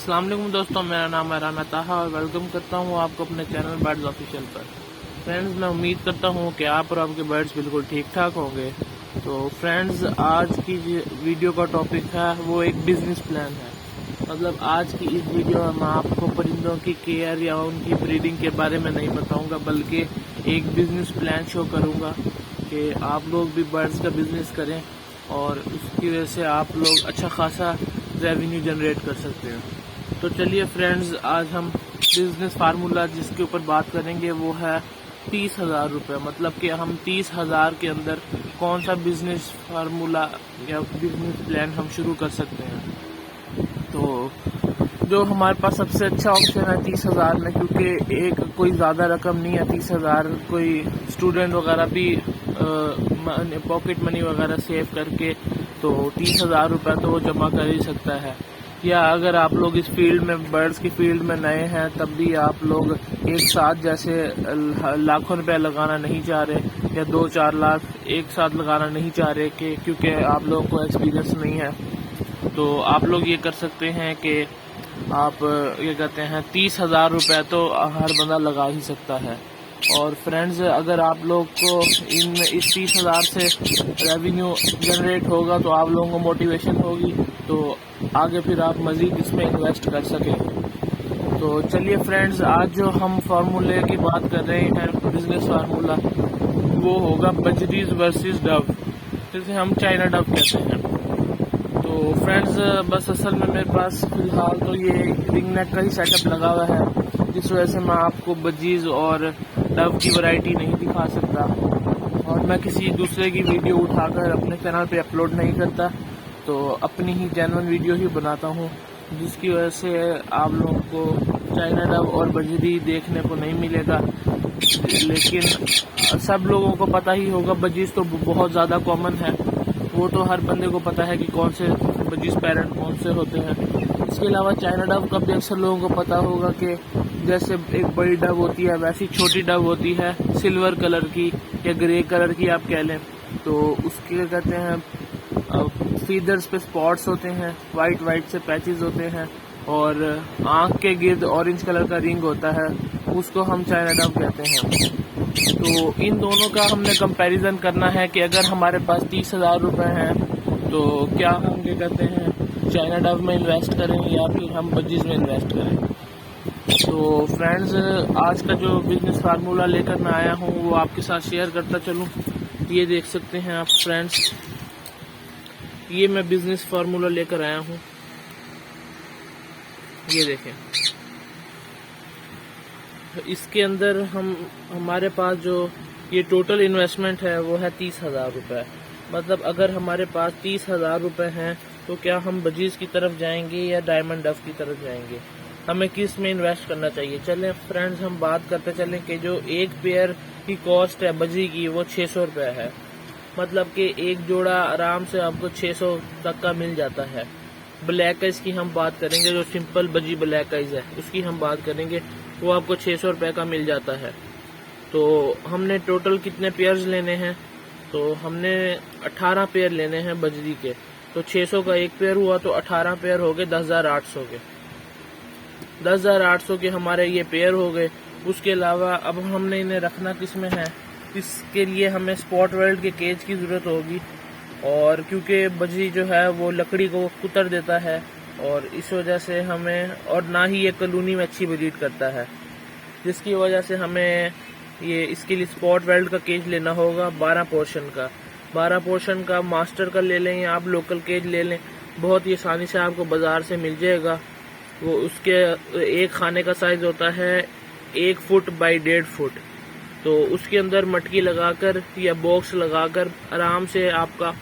अस्सलाम वालेकुम दोस्तों, मेरा नाम है राना ताहा और वेलकम करता हूँ आपको अपने चैनल बर्ड्स ऑफिशियल पर। फ्रेंड्स, मैं उम्मीद करता हूँ कि आप और आपके बर्ड्स बिल्कुल ठीक ठाक होंगे। तो फ्रेंड्स, आज की वीडियो का टॉपिक है वो एक बिजनेस प्लान है। मतलब आज की इस वीडियो में मैं आपको परिंदों की केयर या उनकी ब्रीडिंग के बारे में नहीं बताऊँगा, बल्कि एक बिजनेस प्लान शो करूँगा कि आप लोग भी बर्ड्स का बिजनेस करें और उसकी वजह से आप लोग अच्छा खासा रेवेन्यू जनरेट कर सकते हैं। तो चलिए फ्रेंड्स, आज हम बिजनेस फार्मूला जिसके ऊपर बात करेंगे वो है 30,000 रुपये। मतलब कि हम 30,000 के अंदर कौन सा बिजनेस फार्मूला या बिजनेस प्लान हम शुरू कर सकते हैं। तो जो हमारे पास सबसे अच्छा ऑप्शन है 30,000 में, क्योंकि एक कोई ज़्यादा रकम नहीं है 30,000। कोई स्टूडेंट वगैरह भी पॉकेट मनी वगैरह सेव करके तो 30,000 रुपये तो वो जमा कर ही सकता है। या अगर आप लोग इस फील्ड में, बर्ड्स की फील्ड में नए हैं, तब भी आप लोग एक साथ जैसे लाखों रुपए लगाना नहीं चाह रहे या 2-4 लाख एक साथ लगाना नहीं चाह रहे कि क्योंकि आप लोगों को एक्सपीरियंस नहीं है, तो आप लोग ये कर सकते हैं कि आप ये कहते हैं 30,000 रुपये तो हर बंदा लगा ही सकता है। और फ्रेंड्स, अगर आप लोग को इस 30,000 से रेवेन्यू जनरेट होगा तो आप लोगों को मोटिवेशन होगी, तो आगे फिर आप मज़ीद इसमें इन्वेस्ट कर सकें। तो चलिए फ्रेंड्स, आज जो हम फार्मूले की बात कर रहे हैं, बिजनेस फार्मूला, वो होगा बजरीज वर्सेस डव, जिसे हम चाइना डव कहते हैं। तो फ्रेंड्स, बस असल में मेरे पास फ़िलहाल तो ये रिंग नेक का ही सेटअप लगा हुआ है, जिस वजह से मैं आपको बजीज और डव की वैरायटी नहीं दिखा सकता और मैं किसी दूसरे की वीडियो उठाकर अपने चैनल पे अपलोड नहीं करता, तो अपनी ही जेन्युइन वीडियो ही बनाता हूँ, जिसकी वजह से आप लोगों को चाइना डव और बजरी देखने को नहीं मिलेगा। लेकिन सब लोगों को पता ही होगा, बजीज तो बहुत ज़्यादा कॉमन है, वो तो हर बंदे को पता है कि कौन से बजीज पेरेंट कौन से होते हैं। इसके अलावा चाइना डव का भी अक्सर लोगों को पता होगा कि जैसे एक बड़ी डव होती है वैसी छोटी डव होती है, सिल्वर कलर की या ग्रे कलर की आप कह लें। तो उसके कहते हैं फीदर्स पे स्पॉट्स होते हैं, वाइट से पैचेस होते हैं और आँख के गिर्द ऑरेंज कलर का रिंग होता है, उसको हम चाइना डव कहते हैं। तो इन दोनों का हमने कंपैरिजन करना है कि अगर हमारे पास 30,000 रुपये हैं तो क्या हम क्या कहते हैं चाइना डव में इन्वेस्ट करें या फिर हम बजीज में इन्वेस्ट करें। तो फ्रेंड्स, आज का जो बिजनेस फार्मूला लेकर मैं आया हूँ वो आपके साथ शेयर करता चलूँ। ये देख सकते हैं आप फ्रेंड्स, ये मैं बिजनेस फार्मूला लेकर आया हूँ, ये देखें। इसके अंदर हमारे पास जो ये टोटल इन्वेस्टमेंट है वो है 30,000 रुपये। मतलब अगर हमारे पास 30,000 रुपये हैं तो क्या हम बजीज की तरफ जाएंगे या डायमंड डव की तरफ जाएंगे, हमें किस में इन्वेस्ट करना चाहिए। चलें फ्रेंड्स, हम बात करते चलें कि जो एक पेयर की कॉस्ट है बजी की वो 600 रुपये है। मतलब कि एक जोड़ा आराम से आपको 600 तक का मिल जाता है। ब्लैक आइज की हम बात करेंगे, जो सिंपल बजी ब्लैक आइज है उसकी हम बात करेंगे, वो आपको 600 रुपये का मिल जाता है। तो हमने टोटल कितने पेयर्स लेने हैं, तो हमने 18 पेयर लेने हैं बजरी के। तो 600 का एक पेयर हुआ तो 18 पेयर हो गए 10,800 के। 10,800 के हमारे ये पेयर हो गए। उसके अलावा अब हमने इन्हें रखना किस में है, इसके लिए हमें स्पॉट वेल्ड के केज की ज़रूरत होगी। और क्योंकि बजरी जो है वो लकड़ी को कुतर देता है और इस वजह से हमें, और ना ही ये कॉलोनी में अच्छी ब्रीड करता है, जिसकी वजह से हमें ये इसके लिए स्पॉट वेल्ड का केज लेना होगा 12 पोर्शन का। 12 पोर्शन का मास्टर का ले लें या आप लोकल केज ले लें, बहुत ही आसानी से आपको बाज़ार से मिल जाएगा। वो उसके एक खाने का साइज़ होता है 1 फुट बाई 1.5 फुट। तो उसके अंदर मटकी लगाकर या बॉक्स लगाकर आराम से आपका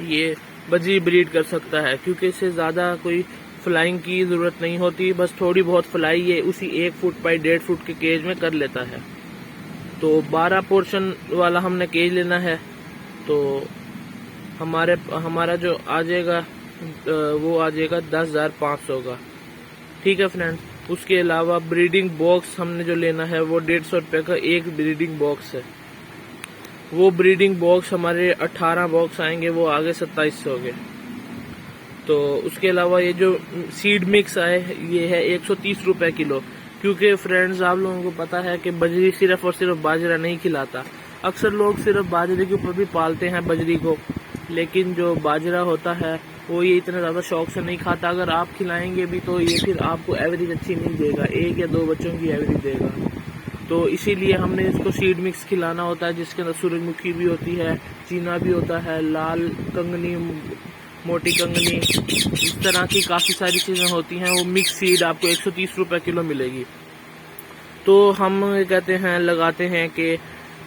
ये बजरी ब्रीड कर सकता है, क्योंकि इससे ज़्यादा कोई फ्लाइंग की ज़रूरत नहीं होती, बस थोड़ी बहुत फ्लाई ये उसी 1 फुट बाई 1.5 फुट के केज में कर लेता है। तो 12 पोर्शन वाला हमने केज लेना है, तो हमारा जो आ जाएगा वो आ जाएगा 10,500 का। ठीक है फ्रेंड्स। उसके अलावा ब्रीडिंग बॉक्स हमने जो लेना है वो 150 रुपये का एक ब्रीडिंग बॉक्स है। वो ब्रीडिंग बॉक्स हमारे 18 बॉक्स आएंगे, वो आगे 2700 के। तो उसके अलावा ये जो सीड मिक्स है ये है 130 रुपए किलो। क्योंकि फ्रेंड्स आप लोगों को पता है कि बजरी सिर्फ और सिर्फ बाजरा नहीं खिलाता। अक्सर लोग सिर्फ बाजरे के ऊपर भी पालते हैं बजरी को, लेकिन जो बाजरा होता है वो ये इतना ज़्यादा शौक से नहीं खाता। अगर आप खिलाएंगे भी तो ये फिर आपको एवरेज अच्छी नहीं देगा, 1 या 2 बच्चों की एवरेज देगा। तो इसीलिए हमने इसको सीड मिक्स खिलाना होता है, जिसके अंदर सूरजमुखी भी होती है, चीना भी होता है, लाल कंगनी, मोटी कंगनी, इस तरह की काफ़ी सारी चीज़ें होती हैं। वो मिक्स सीड आपको 130 रुपए किलो मिलेगी। तो हम कहते हैं लगाते हैं कि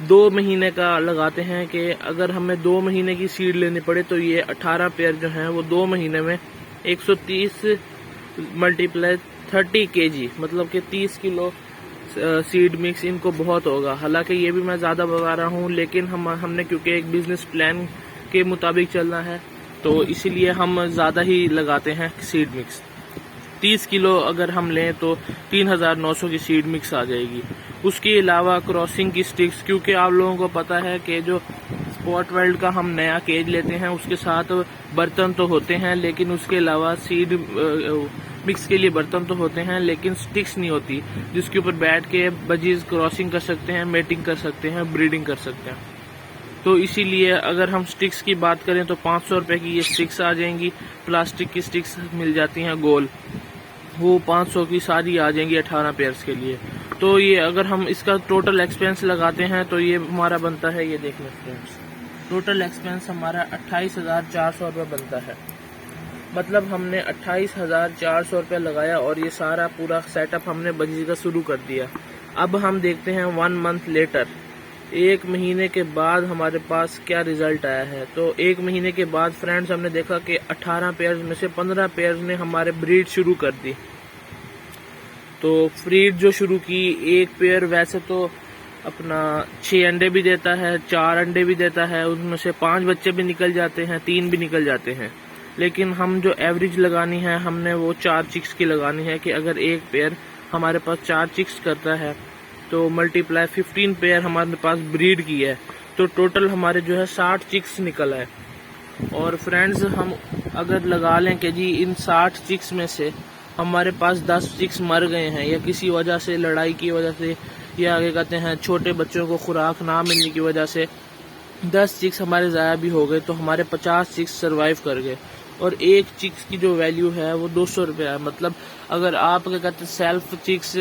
2 महीने का लगाते हैं कि अगर हमें 2 महीने की सीड लेनी पड़े तो ये 18 पेयर जो हैं वो 2 महीने में 130 × 30 kg मतलब कि 30 किलो सीड मिक्स इनको बहुत होगा। हालांकि ये भी मैं ज़्यादा बता रहा हूँ, लेकिन हमने क्योंकि एक बिजनेस प्लान के मुताबिक चलना है तो इसीलिए हम ज़्यादा ही लगाते हैं सीड मिक्स। 30 किलो अगर हम लें तो 3900 की सीड मिक्स आ जाएगी। उसके अलावा क्रॉसिंग की स्टिक्स, क्योंकि आप लोगों को पता है कि जो स्पॉट वर्ल्ड का हम नया केज लेते हैं उसके साथ बर्तन तो होते हैं, लेकिन उसके अलावा सीड मिक्स के लिए बर्तन तो होते हैं लेकिन स्टिक्स नहीं होती, जिसके ऊपर बैठ के बजीज क्रॉसिंग कर सकते हैं, मेटिंग कर सकते हैं, ब्रीडिंग कर सकते हैं। तो इसीलिए अगर हम स्टिक्स की बात करें तो 500 रुपए की ये स्टिक्स आ जाएंगी। प्लास्टिक की स्टिक्स मिल जाती हैं गोल, वो 500 की सारी आ जाएंगी 18 पेयर्स के लिए। तो ये अगर हम इसका टोटल एक्सपेंस लगाते हैं तो ये हमारा बनता है, ये देख लें फ्रेंड्स, टोटल एक्सपेंस हमारा 28,400 रुपये बनता है। मतलब हमने 28,400 रुपये लगाया और ये सारा पूरा सेटअप हमने बजरी का शुरू कर दिया। अब हम देखते हैं 1 मंथ लेटर, 1 महीने के बाद हमारे पास क्या रिजल्ट आया है। तो 1 महीने के बाद फ्रेंड्स हमने देखा कि 18 पेयर्स में से 15 पेयर्स ने हमारे ब्रीड शुरू कर दी। तो ब्रीड जो शुरू की, एक पेयर वैसे तो अपना 6 अंडे भी देता है, 4 अंडे भी देता है, उसमें से 5 बच्चे भी निकल जाते हैं, 3 भी निकल जाते हैं। लेकिन हम जो एवरेज लगानी है हमने वो 4 चिक्स की लगानी है कि अगर एक पेयर हमारे पास 4 चिक्स करता है तो मल्टीप्लाई 15 पेयर हमारे पास ब्रीड की है, तो टोटल हमारे जो है 60 चिक्स निकल है। और फ्रेंड्स हम अगर लगा लें कि जी इन 60 चिक्स में से हमारे पास 10 चिक्स मर गए हैं, या किसी वजह से, लड़ाई की वजह से, या आगे कहते हैं छोटे बच्चों को खुराक ना मिलने की वजह से 10 चिक्स हमारे ज़ाया भी हो गए, तो हमारे 50 चिक्स सरवाइव कर गए। और एक चिक्स की जो वैल्यू है वो 200 रुपये है। मतलब अगर आप क्या कहते हैं सेल्फ चिक्स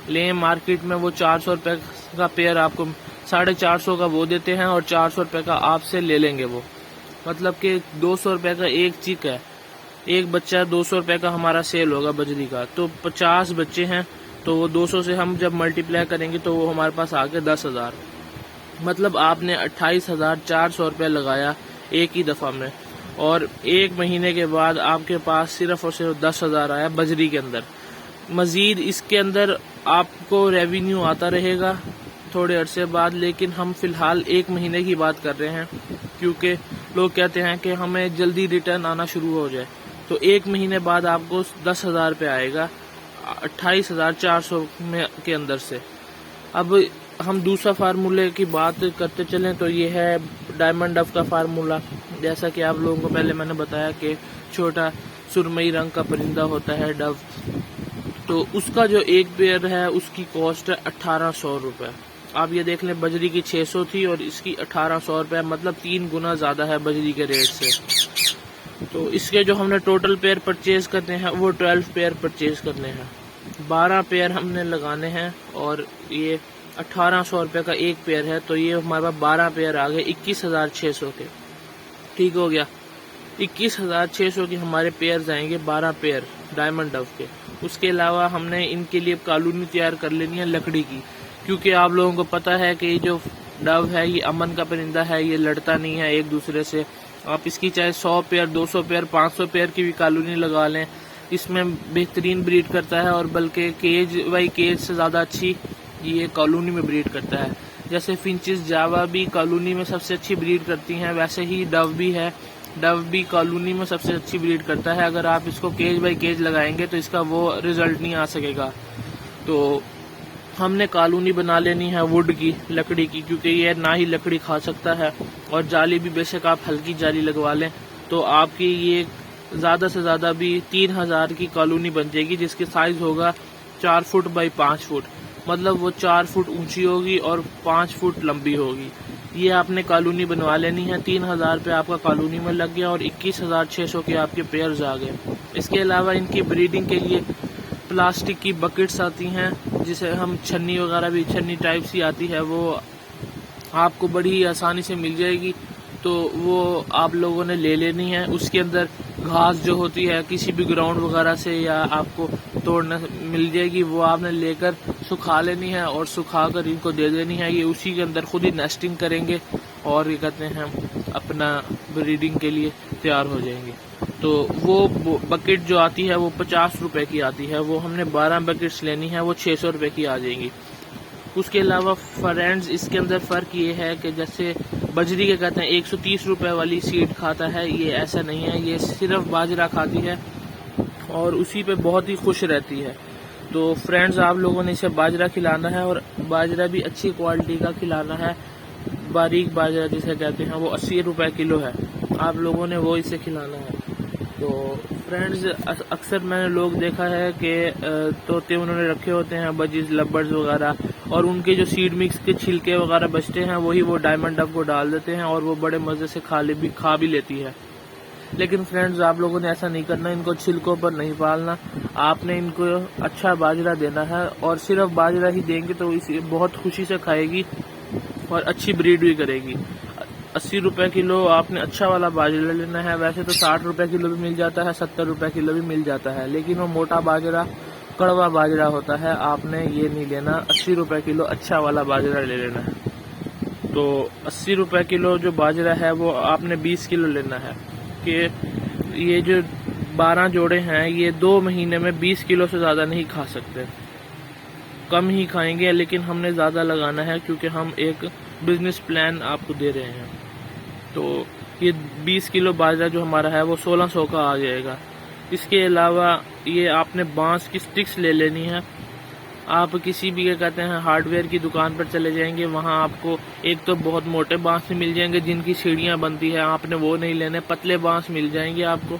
लें मार्केट में, वो 400 रुपये का पेयर आपको 450 का वो देते हैं और 400 रुपये का आपसे ले लेंगे वो। मतलब कि 200 रुपये का एक चिक है, एक बच्चा 200 रुपये का हमारा सेल होगा बजरी का। तो 50 बच्चे हैं तो वो 200 से हम जब मल्टीप्लाई करेंगे तो वो हमारे पास आ गए 10,000। मतलब आपने 28,400 रुपये लगाया एक ही दफ़ा में, और 1 महीने के बाद आपके पास सिर्फ और सिर्फ 10,000 आया बजरी के अंदर। मज़ीद इसके अंदर आपको रेवेन्यू आता रहेगा थोड़े अरसे बाद, लेकिन हम फ़िलहाल 1 महीने की बात कर रहे हैं क्योंकि लोग कहते हैं कि हमें जल्दी रिटर्न आना शुरू हो जाए। तो 1 महीने बाद आपको 10,000 रुपये आएगा 28,400 में के अंदर से। अब हम दूसरा फार्मूले की बात करते चलें तो ये है डायमंड डव का फार्मूला। जैसा कि आप लोगों को पहले मैंने बताया कि छोटा सुरमई रंग का परिंदा होता है डव, तो उसका जो एक पेयर है उसकी कॉस्ट है 1800 रुपये। आप ये देख लें, बजरी की 600 थी और इसकी 1800 रुपये, मतलब 3 गुना ज़्यादा है बजरी के रेट से। तो इसके जो हमने टोटल पेयर परचेज करने हैं वो 12 पेयर परचेज करने हैं, 12 पेयर हमने लगाने हैं, और ये 1800 रुपये का एक पेयर है, तो ये हमारे पास 12 पेयर आ गए 21,600 के। ठीक हो गया, 21,600 के हमारे पेयर आएंगे 12 पेयर डायमंड डव के। उसके अलावा हमने इनके लिए कॉलोनी तैयार कर लेनी है लकड़ी की, क्योंकि आप लोगों को पता है कि ये जो डव है ये अमन का परिंदा है, ये लड़ता नहीं है एक दूसरे से। आप इसकी चाहे 100 पेयर, 200 पेयर, 500 पेयर की भी कॉलोनी लगा लें, इसमें बेहतरीन ब्रीड करता है, और बल्कि केज बाई केज से ज़्यादा अच्छी ये कॉलोनी में ब्रीड करता है। जैसे फिंचेस जावा भी कॉलोनी में सबसे अच्छी ब्रीड करती हैं, वैसे ही डव भी है, डव भी कॉलोनी में सबसे अच्छी ब्रीड करता है। अगर आप इसको केज बाई केज लगाएंगे तो इसका वो रिजल्ट नहीं आ सकेगा। तो हमने कॉलोनी बना लेनी है वुड की, लकड़ी की, क्योंकि ये ना ही लकड़ी खा सकता है, और जाली भी बेशक आप हल्की जाली लगवा लें तो आपकी ये ज़्यादा से ज़्यादा भी 3000 की कॉलोनी बन जाएगी, जिसकी साइज़ होगा 4 फुट बाई 5 फुट। मतलब वो 4 फुट ऊंची होगी और 5 फुट लंबी होगी। ये आपने कॉलोनी बनवा लेनी है। 3000 पे आपका कॉलोनी में लग गया और 21,600 के आपके पेयर्स आ गए। इसके अलावा इनकी ब्रीडिंग के लिए प्लास्टिक की बकेट्स आती हैं, जिसे हम छन्नी वगैरह भी, छन्नी टाइप सी आती है, वो आपको बड़ी आसानी से मिल जाएगी। तो वो आप लोगों ने ले लेनी है। उसके अंदर घास जो होती है किसी भी ग्राउंड वगैरह से या आपको तोड़ने मिल जाएगी, वो आपने लेकर सुखा लेनी है और सुखा कर इनको दे देनी है। ये उसी के अंदर खुद ही नेस्टिंग करेंगे और ये कहते हैं अपना ब्रीडिंग के लिए तैयार हो जाएंगे। तो वो बकेट जो आती है वो 50 रुपए की आती है। वो हमने 12 बकेट्स लेनी है, वो 600 रुपए की आ जाएंगी। उसके अलावा फ्रेंड्स इसके अंदर फ़र्क ये है कि जैसे बजरी के कहते हैं 130 रुपए वाली सीड खाता है, ये ऐसा नहीं है। ये सिर्फ बाजरा खाती है और उसी पे बहुत ही खुश रहती है। तो फ्रेंड्स आप लोगों ने इसे बाजरा खिलाना है और बाजरा भी अच्छी क्वालिटी का खिलाना है। बारीक बाजरा जिसे कहते हैं वो 80 रुपए किलो है। आप लोगों ने वो इसे खिलाना है। तो फ्रेंड्स अक्सर मैंने लोग देखा है कि तोते उन्होंने रखे होते हैं, बजीज लबर्स वगैरह, और उनके जो सीड मिक्स के छिलके वगैरह बचते हैं वही वो डायमंड डव को डाल देते हैं और वो बड़े मज़े से खा भी लेती है। लेकिन फ्रेंड्स आप लोगों ने ऐसा नहीं करना, इनको छिलकों पर नहीं पालना। आपने इनको अच्छा बाजरा देना है और सिर्फ बाजरा ही देंगे तो इसे बहुत खुशी से खाएगी और अच्छी ब्रीड भी करेगी। 80 रुपए किलो आपने अच्छा वाला बाजरा लेना है। वैसे तो 60 रुपए किलो भी मिल जाता है, 70 रुपए किलो भी मिल जाता है, लेकिन वो मोटा बाजरा, कड़वा बाजरा होता है। आपने ये नहीं लेना, 80 रुपए किलो अच्छा वाला बाजरा ले लेना है। तो 80 रुपए किलो जो बाजरा है वो आपने 20 किलो लेना है। कि ये जो 12 जोड़े हैं ये 2 महीने में 20 किलो से ज़्यादा नहीं खा सकते, कम ही खाएंगे। लेकिन हमने ज़्यादा लगाना है क्योंकि हम एक बिजनेस प्लान आपको दे रहे हैं। तो ये 20 किलो बाजरा जो हमारा है वो 1600 का आ जाएगा। इसके अलावा ये आपने बांस की स्टिक्स ले लेनी है। आप किसी भी क्या कहते हैं हार्डवेयर की दुकान पर चले जाएंगे, वहाँ आपको एक तो बहुत मोटे बांस मिल जाएंगे जिनकी सीढ़ियाँ बनती है, आपने वो नहीं लेने। पतले बांस मिल जाएंगे आपको,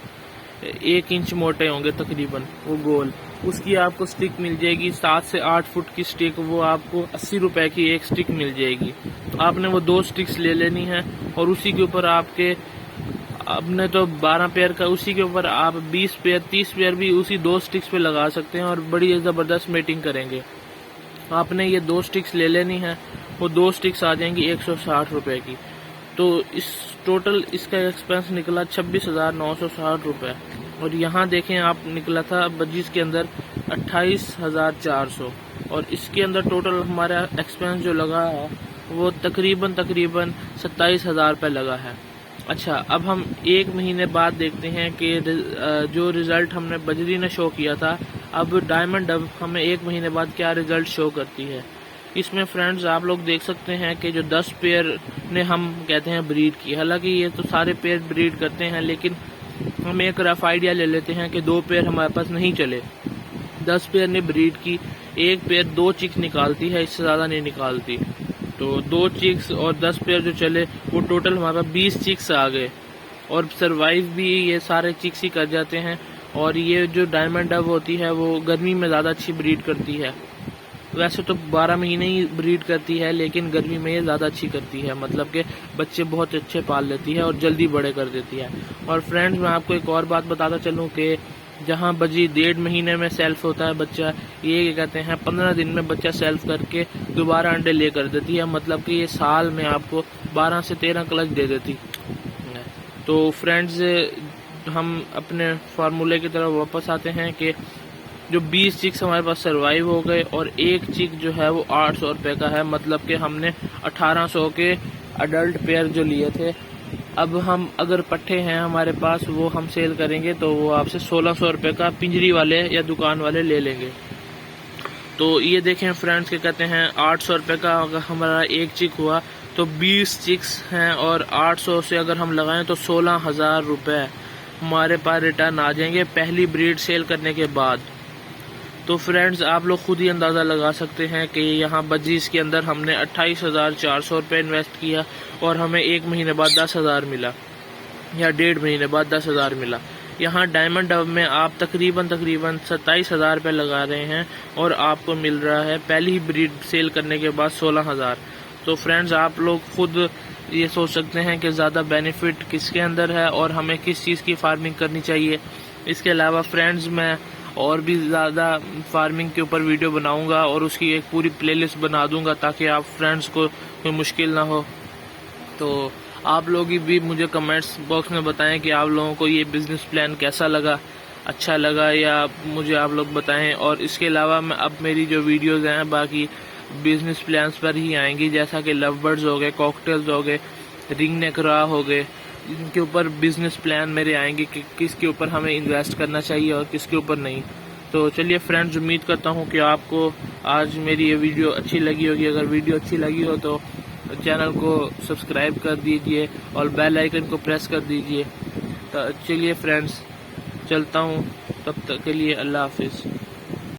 1 इंच मोटे होंगे तकरीबन, वो गोल। उसकी आपको स्टिक मिल जाएगी 7 से 8 फुट की स्टिक, वो आपको 80 रुपए की एक स्टिक मिल जाएगी। आपने वो 2 स्टिक्स ले लेनी है और उसी के ऊपर आपने तो 12 पेयर का, उसी के ऊपर आप 20 पेयर 30 पेयर भी उसी 2 स्टिक्स पे लगा सकते हैं और बड़ी ज़बरदस्त मेटिंग करेंगे। आपने ये 2 स्टिक्स ले लेनी है, वो 2 स्टिक्स आ जाएंगी 160 रुपए की। तो इस टोटल इसका एक्सपेंस निकला 26,960 रुपए। और यहाँ देखें आप निकला था बजीज के अंदर 28,400 और इसके अंदर टोटल हमारा एक्सपेंस जो लगा है वो तकरीबन 27,000 रुपये लगा है। अच्छा, अब हम 1 महीने बाद देखते हैं कि जो रिज़ल्ट हमने बजरी ने शो किया था, अब डायमंड डव हमें 1 महीने बाद क्या रिज़ल्ट शो करती है। इसमें फ्रेंड्स आप लोग देख सकते हैं कि जो 10 पेयर ने हम कहते हैं ब्रीड की, हालांकि ये तो सारे पेयर ब्रीड करते हैं, लेकिन हम एक रफ आइडिया ले लेते हैं कि 2 पेयर हमारे पास नहीं चले। 10 पेयर ने ब्रीड की, 1 पेयर 2 चिक्स निकालती है, इससे ज़्यादा नहीं निकालती। तो 2 चिक्स और 10 पेयर जो चले वो टोटल हमारे पास 20 चिक्स आ गए और सरवाइव भी ये सारे चिक्स ही कर जाते हैं। और ये जो डायमंड डव होती है वो गर्मी में ज़्यादा अच्छी ब्रीड करती है। वैसे तो 12 महीने ही ब्रीड करती है, लेकिन गर्मी में ये ज़्यादा अच्छी करती है, मतलब कि बच्चे बहुत अच्छे पाल लेती है और जल्दी बड़े कर देती है। और फ्रेंड्स मैं आपको एक और बात बताता चलूँ कि जहाँ बजी 1.5 महीने में सेल्फ होता है बच्चा, ये कहते हैं 15 दिन में बच्चा सेल्फ करके दोबारा अंडे ले कर देती है, मतलब कि ये साल में आपको 12 से 13 क्लच दे देती है। तो फ्रेंड्स हम अपने फार्मूले की तरफ वापस आते हैं कि जो 20 चिक्स हमारे पास सरवाइव हो गए और 1 चिक जो है वो 800 रुपये का है, मतलब कि हमने 1800 के अडल्ट पेयर जो लिए थे। अब हम अगर पट्टे हैं हमारे पास वो हम सेल करेंगे तो वो आपसे 1600 रुपये का पिंजरी वाले या दुकान वाले ले लेंगे। तो ये देखें फ्रेंड्स, के कहते हैं 800 रुपये का अगर हमारा 1 चिक हुआ तो 20 चिक्स हैं और 800 से अगर हम लगाएं तो 16,000 रुपये हमारे पास रिटर्न आ जाएंगे पहली ब्रीड सेल करने के बाद। तो फ्रेंड्स आप लोग खुद ही अंदाज़ा लगा सकते हैं कि यहाँ बजीज के अंदर हमने 28,400 रुपये इन्वेस्ट किया और हमें 1 महीने बाद 10,000 मिला या 1.5 महीने बाद 10,000 मिला। यहाँ डायमंड हब में आप तकरीबन 27,000 रुपये लगा रहे हैं और आपको मिल रहा है पहली ही ब्रीड सेल करने के बाद 16,000। तो फ्रेंड्स आप लोग खुद ये सोच सकते हैं कि ज़्यादा बेनिफिट किसके अंदर है और हमें किस चीज़ की फार्मिंग करनी चाहिए। इसके अलावा फ्रेंड्स मैं और भी ज़्यादा फार्मिंग के ऊपर वीडियो बनाऊंगा और उसकी एक पूरी प्लेलिस्ट बना दूंगा ताकि आप फ्रेंड्स को कोई मुश्किल ना हो। तो आप लोग भी मुझे कमेंट्स बॉक्स में बताएं कि आप लोगों को ये बिज़नेस प्लान कैसा लगा, अच्छा लगा या मुझे आप लोग बताएं। और इसके अलावा मैं अब मेरी जो वीडियोज़ हैं बाकी बिजनेस प्लान्स पर ही आएंगी, जैसा कि लव बर्ड्स हो गए, कॉकटेल्स हो गए, रिंग नेक रा हो गए, इनके ऊपर बिजनेस प्लान मेरे आएंगे कि किसके ऊपर हमें इन्वेस्ट करना चाहिए और किसके ऊपर नहीं। तो चलिए फ्रेंड्स, उम्मीद करता हूँ कि आपको आज मेरी ये वीडियो अच्छी लगी होगी। अगर वीडियो अच्छी लगी हो तो चैनल को सब्सक्राइब कर दीजिए और बेल आइकन को प्रेस कर दीजिए। तो चलिए फ्रेंड्स, चलता हूँ, तब तक के लिए अल्लाह हाफिज़।